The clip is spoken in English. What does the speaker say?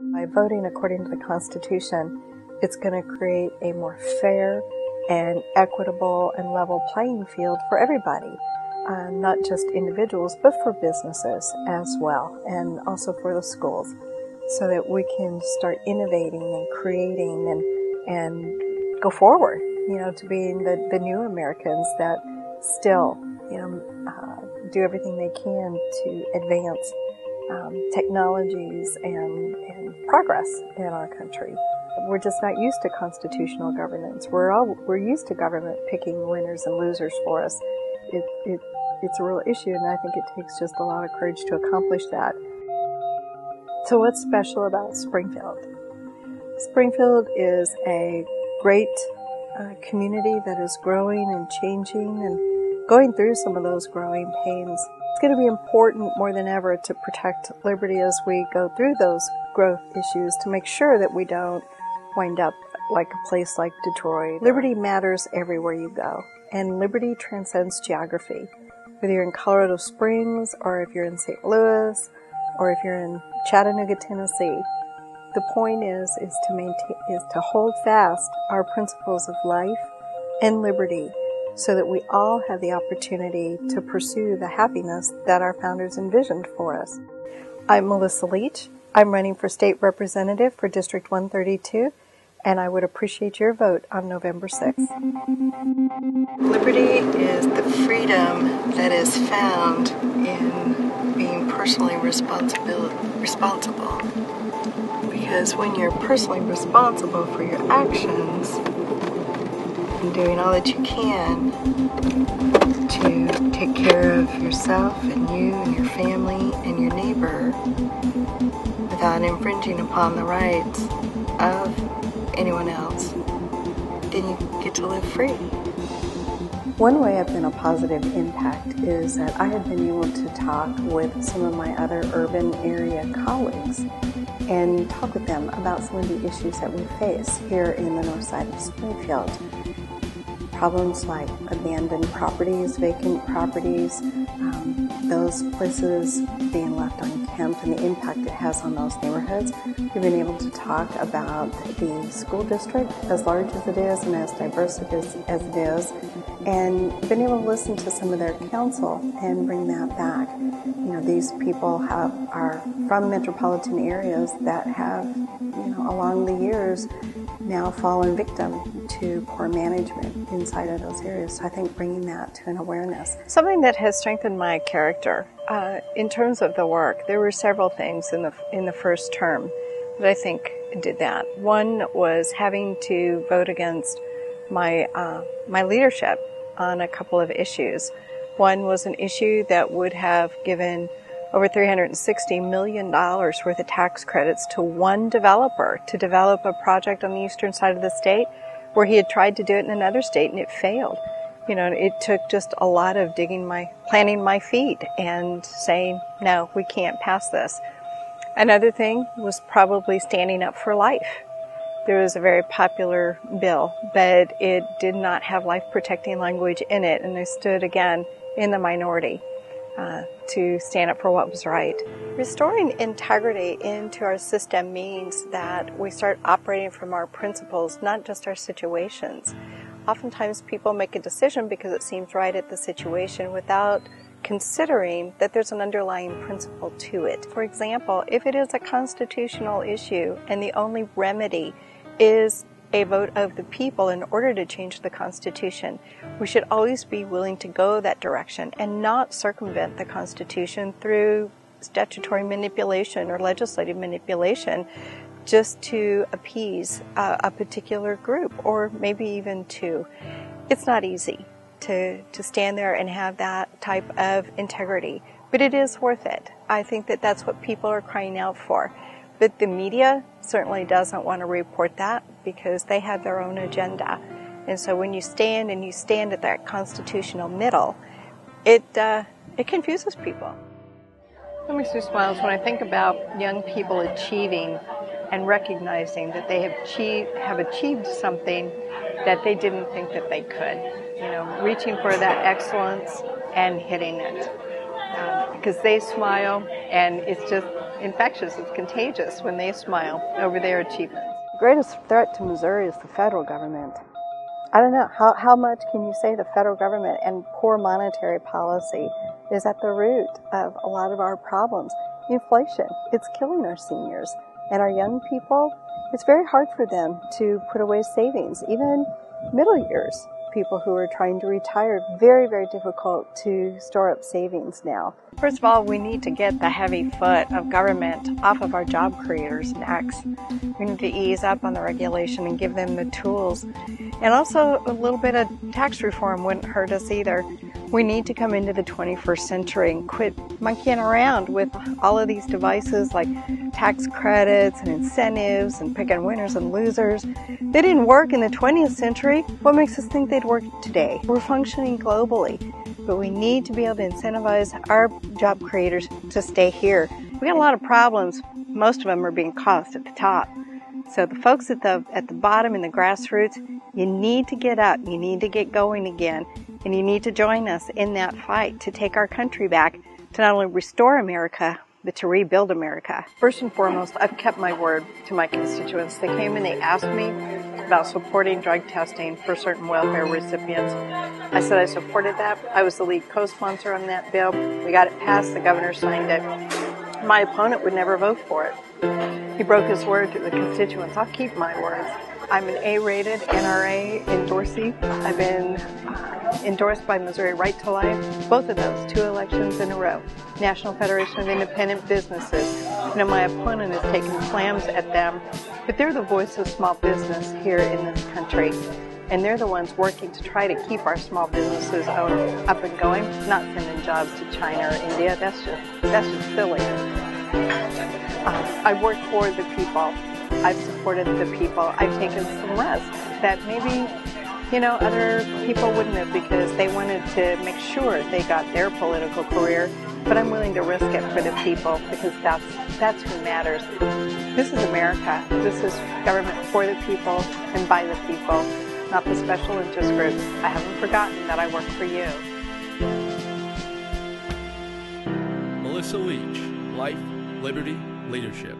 By voting according to the Constitution, it's going to create a more fair and equitable and level playing field for everybody, not just individuals, but for businesses as well, and also for the schools, so that we can start innovating and creating and go forward, to being the new Americans that still, do everything they can to advance technologies and progress in our country. We're just not used to constitutional governance. We're used to government picking winners and losers for us. It's a real issue, and I think it takes just a lot of courage to accomplish that. So what's special about Springfield? Springfield is a great community that is growing and changing and going through some of those growing pains. It's going to be important more than ever to protect liberty as we go through those growth issues, to make sure that we don't wind up like a place like Detroit. Liberty matters everywhere you go, and liberty transcends geography. Whether you're in Colorado Springs, or if you're in St. Louis, or if you're in Chattanooga, Tennessee, the point is to hold fast our principles of life and liberty, so that we all have the opportunity to pursue the happiness that our founders envisioned for us. I'm Melissa Leach. I'm running for state representative for District 132, and I would appreciate your vote on November 6th. Liberty is the freedom that is found in being personally responsible. Because when you're personally responsible for your actions, and doing all that you can to take care of yourself and you and your family and your neighbor without infringing upon the rights of anyone else, then you get to live free. One way I've been a positive impact is that I have been able to talk with some of my other urban area colleagues and talk with them about some of the issues that we face here in the north side of Springfield. Problems like abandoned properties, vacant properties, those places being left unkempt, and the impact it has on those neighborhoods. We've been able to talk about the school district, as large as it is and as diverse as it is, and been able to listen to some of their counsel and bring that back. These people are from metropolitan areas that have, along the years, now fallen victim to poor management inside of those areas. So I think bringing that to an awareness. Something that has strengthened my character in terms of the work, there were several things in the first term that I think did that. One was having to vote against my leadership on a couple of issues. One was an issue that would have given over $360 million worth of tax credits to one developer to develop a project on the eastern side of the state where he had tried to do it in another state and it failed. It took just a lot of planting my feet and saying, no, we can't pass this. Another thing was probably standing up for life. There was a very popular bill, but it did not have life-protecting language in it, and I stood again in the minority to stand up for what was right. Restoring integrity into our system means that we start operating from our principles, not just our situations. Oftentimes people make a decision because it seems right at the situation without considering that there's an underlying principle to it. For example, if it is a constitutional issue and the only remedy is a vote of the people in order to change the Constitution, we should always be willing to go that direction and not circumvent the Constitution through statutory manipulation or legislative manipulation just to appease a particular group, or maybe even two. It's not easy to stand there and have that type of integrity, but it is worth it. I think that that's what people are crying out for. But the media certainly doesn't want to report that because they have their own agenda. And so when you stand at that constitutional middle, it confuses people. It makes me smile when I think about young people achieving and recognizing that they have achieved something that they didn't think that they could. Reaching for that excellence and hitting it. Because they smile, and it's just infectious, it's contagious when they smile over their achievements. The greatest threat to Missouri is the federal government. I don't know, how much can you say the federal government and poor monetary policy is at the root of a lot of our problems? Inflation, it's killing our seniors. And our young people, it's very hard for them to put away savings. Even middle years, people who are trying to retire, very, very difficult to store up savings now. First of all, we need to get the heavy foot of government off of our job creators' necks. We need to ease up on the regulation and give them the tools. And also, a little bit of tax reform wouldn't hurt us either. We need to come into the 21st century and quit monkeying around with all of these devices like tax credits and incentives and picking winners and losers. They didn't work in the 20th century. What makes us think they'd work today? We're functioning globally, but we need to be able to incentivize our job creators to stay here. We got a lot of problems. Most of them are being caused at the top. So the folks at the bottom in the grassroots, you need to get up, you need to get going again, and you need to join us in that fight to take our country back, to not only restore America, but to rebuild America. First and foremost, I've kept my word to my constituents. They came and they asked me about supporting drug testing for certain welfare recipients. I said I supported that. I was the lead co-sponsor on that bill. We got it passed, the governor signed it. My opponent would never vote for it. He broke his word to the constituents. I'll keep my words. I'm an A-rated NRA endorsee. I've been endorsed by Missouri Right to Life, both of those, 2 elections in a row. National Federation of Independent Businesses. You know, my opponent is taking slams at them, but they're the voice of small business here in this country. And they're the ones working to try to keep our small businesses up and going, not sending jobs to China or India. That's just silly. I work for the people. I've supported the people. I've taken some risks that maybe, you know, other people wouldn't have, because they wanted to make sure they got their political career. But I'm willing to risk it for the people, because that's who matters. This is America. This is government for the people and by the people, not the special interest groups. I haven't forgotten that I work for you. Melissa Leach, Life, Liberty, Leadership.